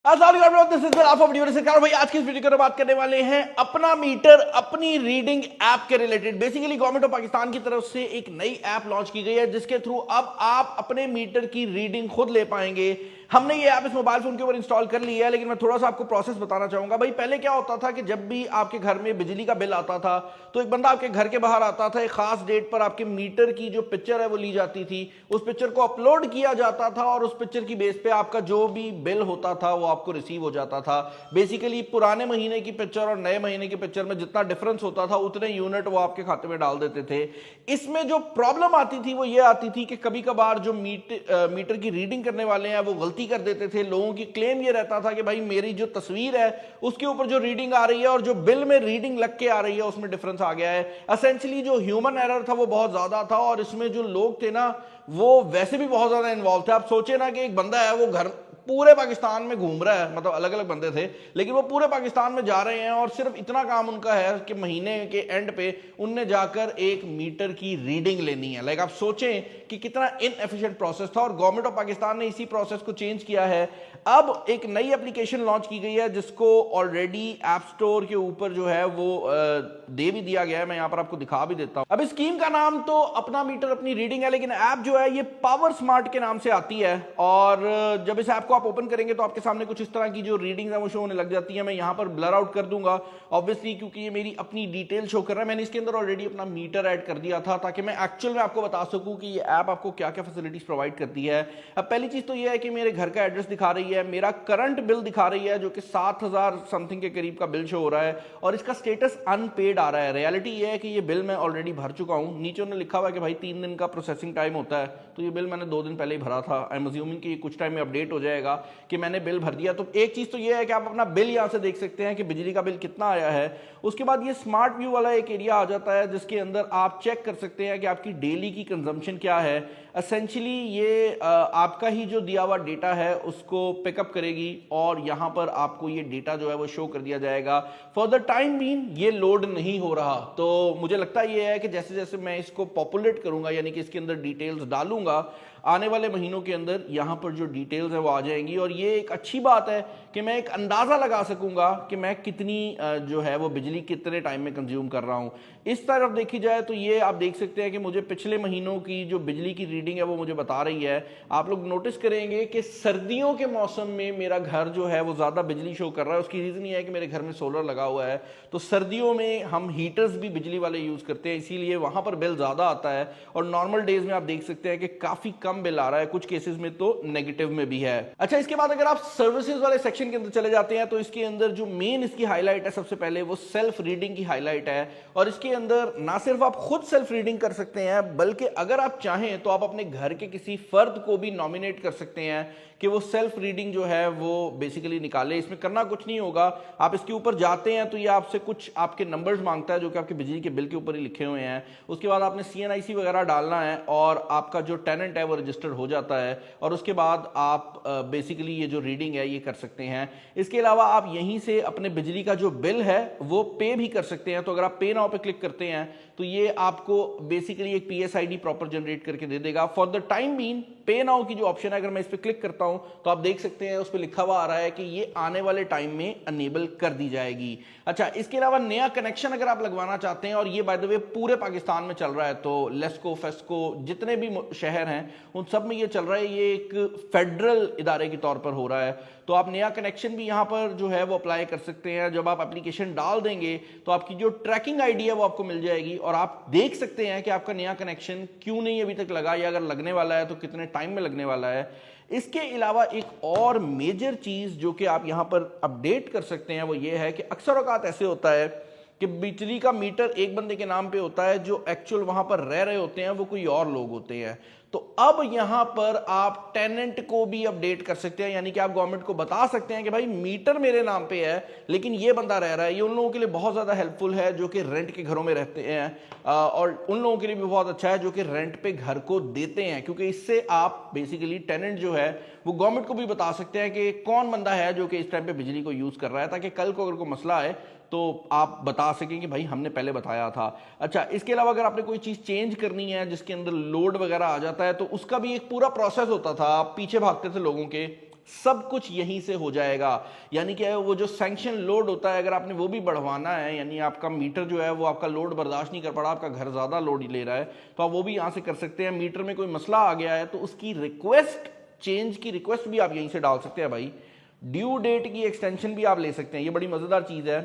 सरकार भाई आज की इस वीडियो में बात करने वाले हैं अपना मीटर अपनी रीडिंग ऐप के related. Basically government of Pakistan की तरफ से एक नई ऐप लॉन्च की गई है जिसके थ्रू अब आप अपने मीटर की रीडिंग खुद ले पाएंगे। हमने ये ऐप इस मोबाइल फोन के ऊपर इंस्टॉल कर लिया है, लेकिन मैं थोड़ा सा आपको प्रोसेस बताना चाहूंगा। भाई पहले क्या होता था कि जब भी आपके घर में बिजली का बिल आता था तो एक बंदा आपके घर के बाहर आता था, एक खास डेट पर आपके मीटर की जो पिक्चर है वो ली जाती थी, उस पिक्चर को अपलोड किया जाता था और उस पिक्चर की बेस पे आपका जो भी बिल होता था वो आपको रिसीव हो जाता था। बेसिकली पुराने महीने की पिक्चर और नए महीने की पिक्चर में जितना डिफरेंस होता था उतने यूनिट वो आपके खाते में डाल देते थे। इसमें जो प्रॉब्लम आती थी वो ये आती थी कि कभी कभार जो मीटर की रीडिंग करने वाले हैं वो गलती कर देते थे। लोगों की क्लेम ये रहता था कि भाई मेरी जो तस्वीर है उसके ऊपर जो रीडिंग आ रही है और जो बिल में रीडिंग लग के आ रही है उसमें डिफरेंस आ गया है। एसेंशियली जो ह्यूमन एरर था वो बहुत ज्यादा था और इसमें जो लोग थे ना वो वैसे भी बहुत ज्यादा इन्वॉल्व थे। आप सोचे ना कि एक बंदा है वो घर पूरे पाकिस्तान में घूम रहा है, मतलब अलग अलग बंदे थे लेकिन वो पूरे पाकिस्तान में जा रहे हैं और सिर्फ इतना काम उनका है कि महीने के एंड पे उनने जाकर एक मीटर की रीडिंग लेनी है। लाइक आप सोचें कि कितना इनएफिशिएंट प्रोसेस था और गवर्नमेंट ऑफ पाकिस्तान ने इसी प्रोसेस को चेंज किया है। अब एक नई एप्लीकेशन लॉन्च की गई है जिसको ऑलरेडी ऐप स्टोर के ऊपर जो है वो दे भी दिया गया है। मैं यहां पर आपको दिखा भी देता हूं। अब इस स्कीम का नाम तो अपना मीटर अपनी रीडिंग है, लेकिन ऐप जो है ये पावर स्मार्ट के नाम से आती है और जब इस ऐप को आप ओपन करेंगे तो आपके सामने कुछ इस तरह की जो रीडिंग है वो शो होने लग जाती है। मैं यहां पर ब्लर आउट कर दूंगा ऑब्वियसली क्योंकि ये मेरी अपनी डिटेल शो कर रहा है। मैंने इसके अंदर ऑलरेडी अपना मीटर ऐड कर दिया था ताकि मैं एक्चुअल में आपको बता सकूं कि ये ऐप आपको क्या क्या फैसिलिटीज प्रोवाइड करती है। अब पहली चीज तो ये है कि मेरे घर का एड्रेस दिखा रही है, मेरा करंट बिल दिखा रही है जो कि 7,000 समथिंग के करीब का बिल शो हो रहा है और इसका स्टेटस अनपेड आ रहा है। रियलिटी ये है कि ये बिल मैं ऑलरेडी भर चुका हूं। नीचे उन्होंने लिखा हुआ है कि भाई 3 दिन का प्रोसेसिंग टाइम होता है, तो ये बिल मैंने 2 दिन पहले ही भरा था। आई एम अज्यूमिंग कि कुछ टाइम में अपडेट हो जाएगा कि मैंने बिल भर दिया। तो एक चीज तो ये है कि आप अपना बिल यहां से देख सकते हैं कि बिजली का बिल कितना आया है। उसके बाद ये स्मार्ट व्यू वाला एक एरिया आ जाता है जिसके अंदर आप चेक कर सकते हैं कि आपकी डेली की कंजम्पशन क्या है। एसेंशियली ये आपका ही जो दिया हुआ डेटा है उसको पिकअप करेगी और यहां पर आपको ये डेटा जो है वो शो कर दिया जाएगा। फॉर द टाइम बीइंग ये लोड नहीं हो रहा, तो मुझे लगता ये है कि जैसे जैसे मैं इसको पॉपुलेट करूंगा यानी कि इसके अंदर डिटेल्स डालूंगा आने वाले महीनों के अंदर यहां पर जो डिटेल्स है वो आ जाएंगी और ये एक अच्छी बात है कि मैं एक अंदाजा लगा सकूंगा कि मैं कितनी जो है वो बिजली कितने टाइम में कंज्यूम कर रहा हूं। इस तरफ देखी जाए तो ये आप देख सकते हैं कि मुझे पिछले महीनों की जो बिजली की रीडिंग है वो मुझे बता रही है। आप लोग नोटिस करेंगे कि सर्दियों के मौसम में मेरा घर जो है वो ज्यादा बिजली शो कर रहा है। उसकी रीजन ये है कि मेरे घर में सोलर लगा हुआ है, तो सर्दियों में हम हीटर्स भी बिजली वाले यूज करते हैं, इसीलिए वहां पर बिल ज्यादा आता है। और नॉर्मल डेज में आप देख सकते हैं कि काफी कम बिल आ रहा है, कुछ केसेस में तो नेगेटिव में भी है। अच्छा, इसके बाद अगर आप सर्विसेज वाले सेक्शन के अंदर चले जाते हैं तो इसके अंदर जो मेन इसकी हाईलाइट है सबसे पहले वो सेल्फ रीडिंग की हाईलाइट है। और इसके अंदर ना सिर्फ आप खुद सेल्फ रीडिंग कर सकते हैं बल्कि अगर आप चाहें तो आप अपने घर के किसी फर्द को भी नॉमिनेट कर सकते हैं कि वो सेल्फ रीडिंग जो है वो बेसिकली निकाले। इसमें करना कुछ नहीं होगा, आप इसके ऊपर जाते हैं तो ये आपसे कुछ आपके नंबर्स मांगता है जो कि आपके बिजली के बिल के ऊपर ही लिखे हुए हैं। उसके बाद आपने CNIC वगैरह डालना है और आपका जो टेनेंट है वो रजिस्टर्ड हो जाता है और उसके बाद आप बेसिकली ये जो रीडिंग है ये कर सकते हैं। इसके अलावा आप यहीं से अपने बिजली का जो बिल है वो पे भी कर सकते हैं। तो अगर आप पे नाउ पे क्लिक करते हैं तो ये आपको बेसिकली एक PSID प्रॉपर जनरेट करके दे देगा। फॉर द टाइम बीइंग पे नाउ की जो ऑप्शन है अगर मैं इस पर क्लिक करता हूं तो आप देख सकते हैं उस पर लिखा हुआ आ रहा है कि ये आने वाले टाइम में अनेबल कर दी जाएगी। अच्छा, इसके अलावा नया कनेक्शन अगर आप लगवाना चाहते हैं और ये बाय द वे पूरे पाकिस्तान में चल रहा है, तो लेस्को फेस्को जितने भी शहर हैं उन सब में ये चल रहा है, ये एक फेडरल इदारे के तौर पर हो रहा है। तो आप नया कनेक्शन भी यहां पर जो है वो अप्लाई कर सकते हैं। जब आप एप्लीकेशन डाल देंगे तो आपकी जो ट्रैकिंग आईडी है वो आपको मिल जाएगी और आप देख सकते हैं कि आपका नया कनेक्शन क्यों नहीं अभी तक लगा या अगर लगने वाला है तो कितने टाइम में लगने वाला है। इसके अलावा एक और मेजर चीज जो कि आप यहां पर अपडेट कर सकते हैं वो ये है कि अक्सर औकात ऐसे होता है कि बिजली का मीटर एक बंदे के नाम पे होता है, जो एक्चुअल वहां पर रह रहे होते हैं वो कोई और लोग होते हैं। तो अब यहां पर आप टेनेंट को भी अपडेट कर सकते हैं, यानी कि आप गवर्नमेंट को बता सकते हैं कि भाई मीटर मेरे नाम पे है लेकिन ये बंदा रह रहा है। ये उन लोगों के लिए बहुत ज्यादा हेल्पफुल है जो कि रेंट के घरों में रहते हैं और उन लोगों के लिए भी बहुत अच्छा है जो कि रेंट पे घर को देते हैं, क्योंकि इससे आप बेसिकली टेनेंट जो है वो गवर्नमेंट को भी बता सकते हैं कि कौन बंदा है जो कि इस टाइम पे बिजली को यूज कर रहा है, ताकि कल को अगर कोई मसला आए तो आप बता सकें कि भाई हमने पहले बताया था। अच्छा, इसके अलावा अगर आपने कोई चीज चेंज करनी है जिसके अंदर लोड वगैरह आ जाता है तो उसका भी एक पूरा प्रोसेस होता था, आप पीछे भागते थे लोगों के। सब कुछ यहीं से हो जाएगा। यानी कि वो जो सैंक्शन लोड होता है, अगर आपने वो भी बढ़वाना है, यानी आपका मीटर जो है वो आपका लोड बर्दाश्त नहीं कर पा रहा, आपका घर ज़्यादा लोड ले रहा है, तो आप वो भी यहाँ से कर सकते हैं। मीटर में कोई मसला आ गया है तो उसकी रिक्वेस्ट, चेंज की रिक्वेस्ट भी आप यहीं से डाल सकते हैं भाई। ड्यू डेट की एक्सटेंशन भी आप ले सकते हैं, ये बड़ी मज़ेदार चीज़ है।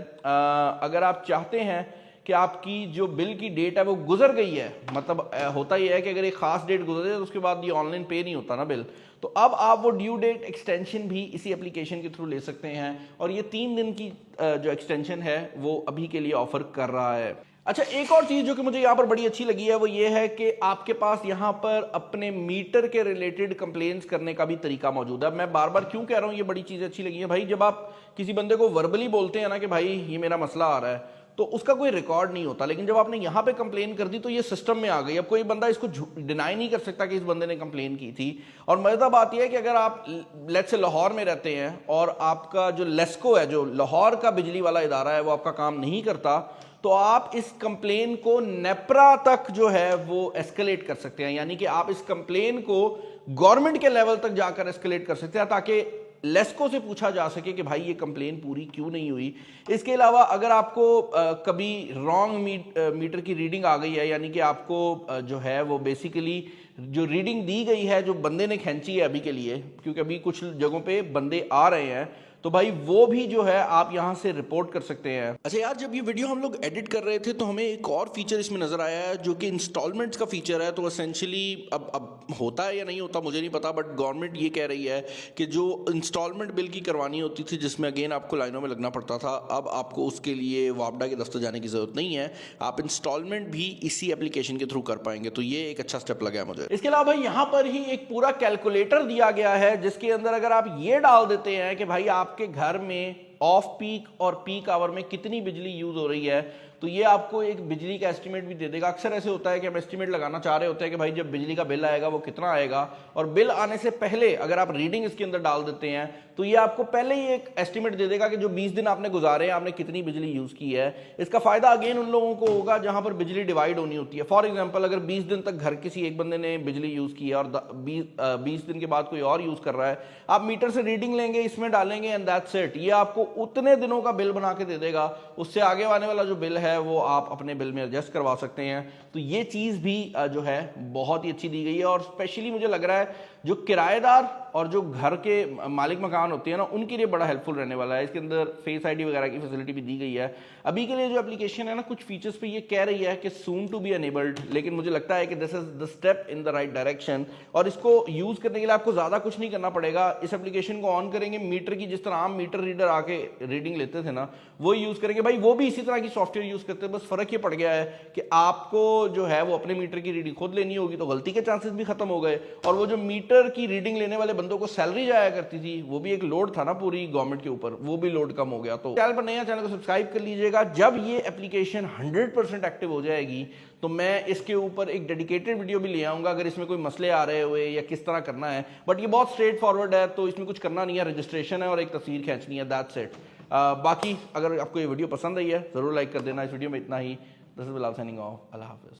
अगर आप चाहते हैं कि आपकी जो बिल की डेट है वो गुजर गई है, मतलब होता ही है कि अगर एक खास डेट गुजर जाए तो उसके बाद ये ऑनलाइन पे नहीं होता ना बिल, तो अब आप वो ड्यू डेट एक्सटेंशन भी इसी एप्लीकेशन के थ्रू ले सकते हैं। और ये 3 दिन की जो एक्सटेंशन है वो अभी के लिए ऑफर कर रहा है। अच्छा, एक और चीज़ जो कि मुझे यहाँ पर बड़ी अच्छी लगी है वो ये है कि आपके पास यहाँ पर अपने मीटर के रिलेटेड कंप्लेंट्स करने का भी तरीका मौजूद है। मैं बार बार क्यों कह रहा हूँ ये बड़ी चीज़ अच्छी लगी है भाई, जब आप किसी बंदे को वर्बली बोलते हैं ना कि भाई ये मेरा मसला आ रहा है, तो उसका कोई रिकॉर्ड नहीं होता, लेकिन जब आपने यहाँ पे कंप्लेन कर दी तो ये सिस्टम में आ गई। अब कोई बंदा इसको डिनाई नहीं कर सकता कि इस बंदे ने कंप्लेन की थी। और मजेदार बात यह है कि अगर आप लेट्स से लाहौर में रहते हैं और आपका जो लेस्को है, जो लाहौर का बिजली वाला इदारा है, वो आपका काम नहीं करता, तो आप इस कंप्लेन को नेप्रा तक जो है वो एस्केलेट कर सकते हैं। यानी कि आप इस कंप्लेन को गवर्नमेंट के लेवल तक जाकर एस्केलेट कर सकते हैं ताकि लेस्को से पूछा जा सके कि भाई ये कंप्लेन पूरी क्यों नहीं हुई। इसके अलावा अगर आपको कभी रॉन्ग मीटर की रीडिंग आ गई है, यानी कि आपको जो है वो बेसिकली जो रीडिंग दी गई है जो बंदे ने खींची है अभी के लिए, क्योंकि अभी कुछ जगहों पे बंदे आ रहे हैं, तो भाई वो भी जो है आप यहां से रिपोर्ट कर सकते हैं। अच्छा यार, जब ये वीडियो हम लोग एडिट कर रहे थे तो हमें एक और फीचर इसमें नजर आया है जो कि इंस्टॉलमेंट्स का फीचर है। तो एसेंशियली अब होता है या नहीं होता मुझे नहीं पता, बट गवर्नमेंट ये कह रही है कि जो इंस्टॉलमेंट बिल की करवानी होती थी जिसमें अगेन आपको लाइनों में लगना पड़ता था, अब आपको उसके लिए वापडा के दफ्तर जाने की जरूरत नहीं है, आप इंस्टॉलमेंट भी इसी एप्लीकेशन के थ्रू कर पाएंगे। तो ये एक अच्छा स्टेप लगा मुझे। इसके अलावा भाई यहाँ पर ही एक पूरा कैलकुलेटर दिया गया है जिसके अंदर अगर आप ये डाल देते हैं कि भाई आपके घर में ऑफ पीक और पीक आवर में कितनी बिजली यूज हो रही है, तो ये आपको एक बिजली का एस्टीमेट भी दे देगा। अक्सर ऐसे होता है कि हम एस्टीमेट लगाना चाह रहे होते हैं कि भाई जब बिजली का बिल आएगा वो कितना आएगा, और बिल आने से पहले अगर आप रीडिंग इसके अंदर डाल देते हैं तो ये आपको पहले ही एक एस्टीमेट दे देगा कि जो 20 दिन आपने गुजारे हैं आपने कितनी बिजली यूज की है। इसका फायदा अगेन उन लोगों को होगा जहां पर बिजली डिवाइड होनी होती है। फॉर एग्जाम्पल, अगर 20 दिन तक घर किसी एक बंदे ने बिजली यूज की है और 20 दिन के बाद कोई और यूज कर रहा है, आप मीटर से रीडिंग लेंगे, इसमें डालेंगे एंड दैट्स इट। ये आपको उतने दिनों का बिल बना के दे देगा, उससे आगे आने वाला जो बिल है वो आप अपने बिल में एडजस्ट करवा सकते हैं। तो ये चीज भी जो है बहुत ही अच्छी दी गई है। और स्पेशली मुझे लग रहा है जो किराएदार और जो घर के मालिक मकान होते हैं ना, उनके लिए बड़ा हेल्पफुल रहने वाला है। इसके अंदर फेस आईडी वगैरह की फैसिलिटी भी दी गई है। अभी के लिए जो एप्लीकेशन है ना, कुछ फीचर्स पे ये कह रही है कि सून टू बी अनेबल्ड, लेकिन मुझे लगता है कि this is the step in the right direction. और इसको यूज करने के लिए आपको ज्यादा कुछ नहीं करना पड़ेगा। इस एप्लीकेशन को ऑन करेंगे, मीटर की जिस तरह आम मीटर रीडर आके रीडिंग लेते थे ना, वो यूज करेंगे भाई, वो भी इसी तरह की सॉफ्टवेयर यूज करते हैं। बस फर्क ये पड़ गया है कि आपको जो है वो अपने मीटर की रीडिंग खुद लेनी होगी, तो गलती के चांसेस भी खत्म हो गए। और वो जो मीटर की रीडिंग लेने वाले बंदों को सैलरी जाया करती थी, वो भी एक लोड था ना पूरी गवर्नमेंट के ऊपर, वो भी लोड कम हो गया। तो चैनल पर नया, चैनल को सब्सक्राइब कर लीजिएगा। जब ये एप्लीकेशन 100% एक्टिव हो जाएगी तो मैं इसके ऊपर एक डेडिकेटेड वीडियो भी ले आऊंगा अगर इसमें कोई मसले आ रहे हुए या किस तरह करना है। बट ये बहुत स्ट्रेट फॉरवर्ड है, तो इसमें कुछ करना नहीं है, रजिस्ट्रेशन है और एक तस्वीर खींचनी है, दैट्स इट। बाकी अगर आपको ये वीडियो पसंद आई है जरूर लाइक कर देना। इस वीडियो में इतना ही। This is Bilal signing off. अल्लाह हाफिज।